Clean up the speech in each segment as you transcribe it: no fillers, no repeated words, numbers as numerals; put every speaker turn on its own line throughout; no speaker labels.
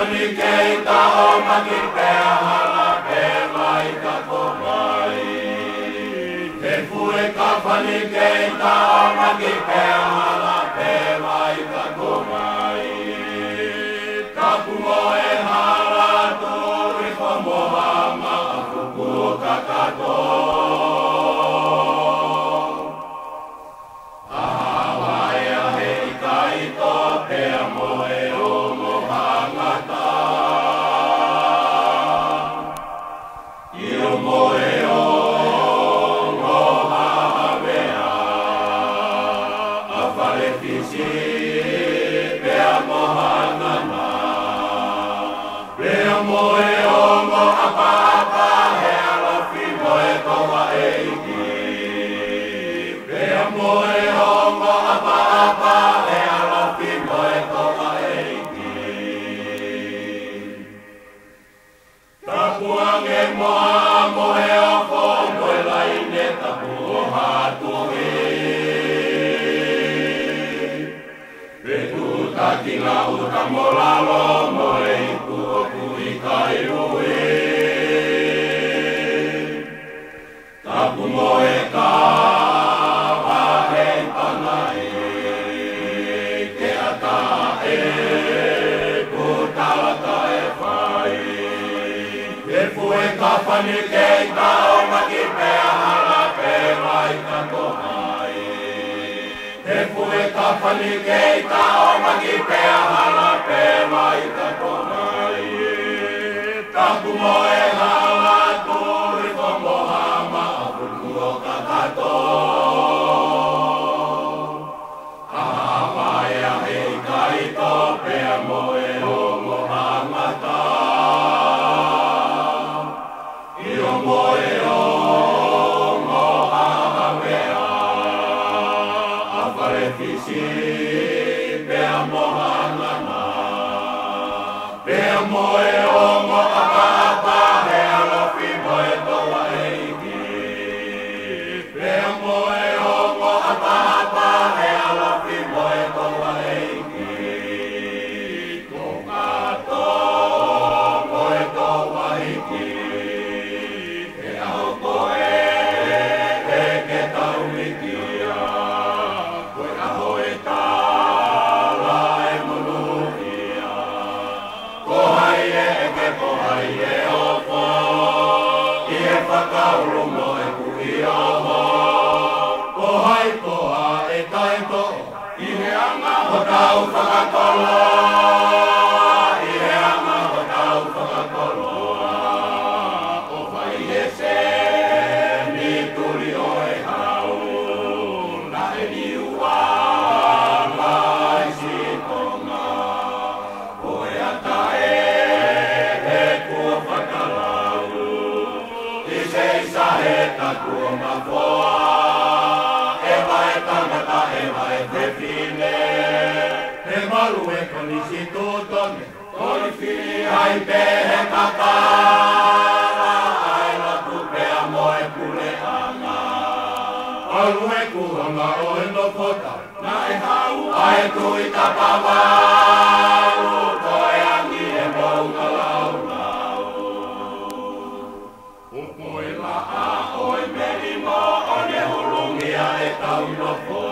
Keita omaki peahala pelaita komai. He fue kafani keita omaki peahala pelaita komai. Kapumo e hala turi komohama akuku kakato. Ahawaya hei kaito pea moe omo hangata. Kila uta molalo moe kuoku ikaiui. Tapu moe kawa hei panai. Ke ata e kutalata e whai. E fue kawhani kei tau maki pea hala pe laika kohai. E fue kawhani kei tau maki pea hala pe laika kohai. Tapu moe hala turi komohama apuku o kakato. Ahawaya hei kaito pea moe homo hangata. Io moe homo hawea. Afarefisi pea mohangana. Pea moe homo apa he alofi moe toa eiki. Pea moe homo apa he alofi moe toa eiki. Kokato moe toa eiki. He aho koe he ke tau mikia. Koe aho e tala e monuhia. Kohai e ke kohai e opo. I e whakauru mo e kuhi oho. Kohai koha e taito. I he anga ho tau whakakolo. I he anga ho tau whakakolo. O whai e se ni turi o e hau. Na e ni ua lai si tonga. Koe ata he kua whakalau. I se isa he ta kua mafoa. E vai tangata e vai te whine. He malu e konisi tūtone. Kori whiri ai pe he kakara. Ai la tupea moe pule anga. Alu e kuhanga o e no kota. Na e hau ai tui takawau. Koe angi e mounga lau lau. Upoe la a oe meri mo o ne hulungia e tau nofo.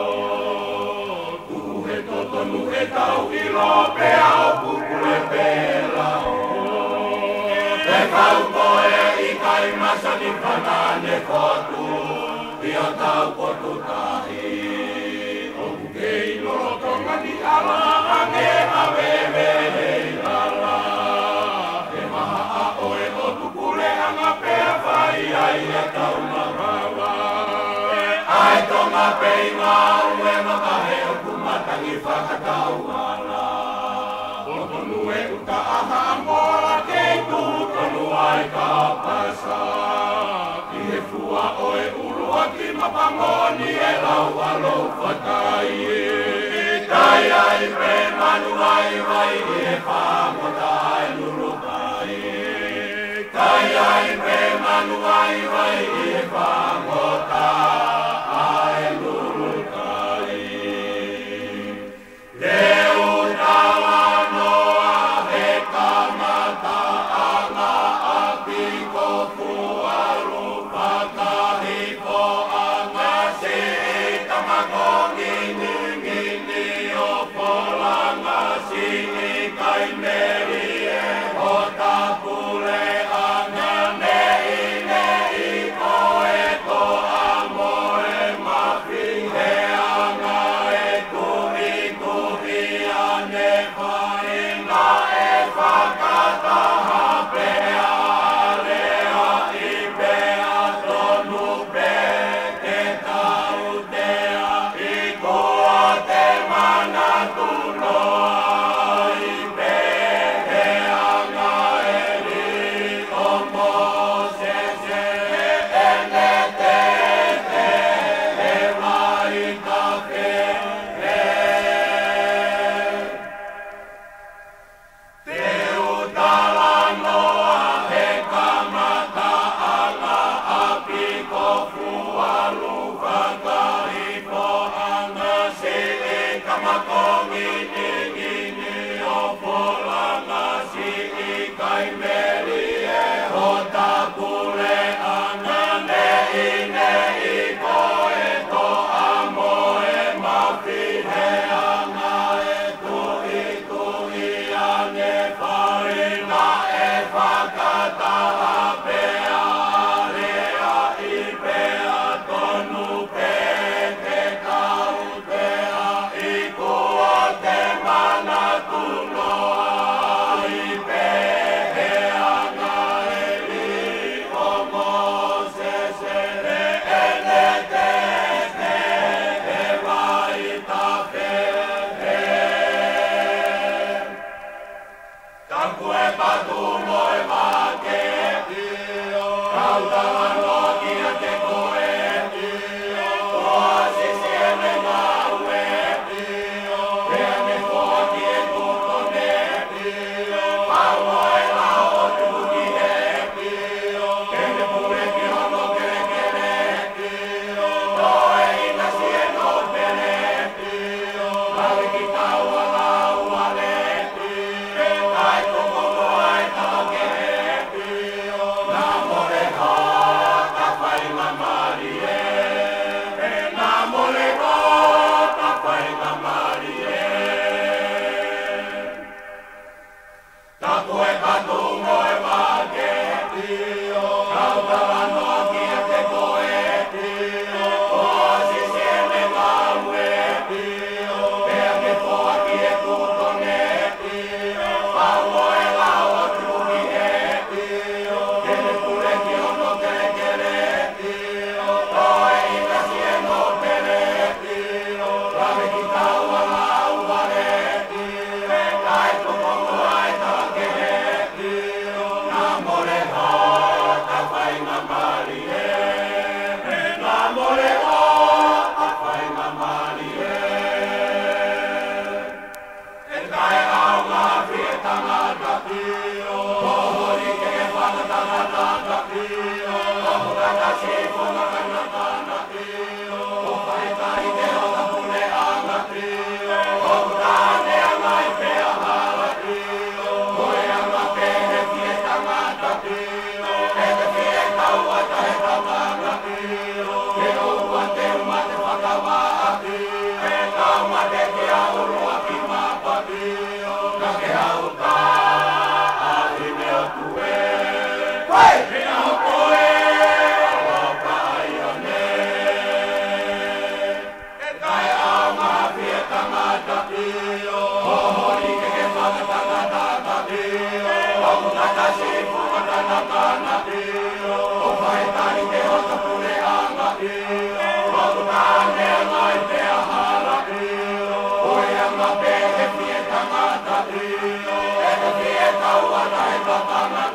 Tuhu he totonu e tau ilo pea o pupule pela o. Te kau koe i kai masani whanane kotu. I o tau kotu tahi. O kukei loro tonga ni ala ange awewe hei lala. He maha a oe o tukule anga pea whai ai e tau marawa. Ai tonga pei ngā ue makahe o kumatangi whakatau ala. O tonu e uta aha mola kei tūtonu ai ka pasa. I he fua oe urua ki mapangoni e lau alo whakai. Tai ai pe manu ai vai i he whamota ai lulukai. Tai ai pe manu ai vai i he whamota ai lulukai. Te utala noa he ka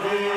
Fiesta,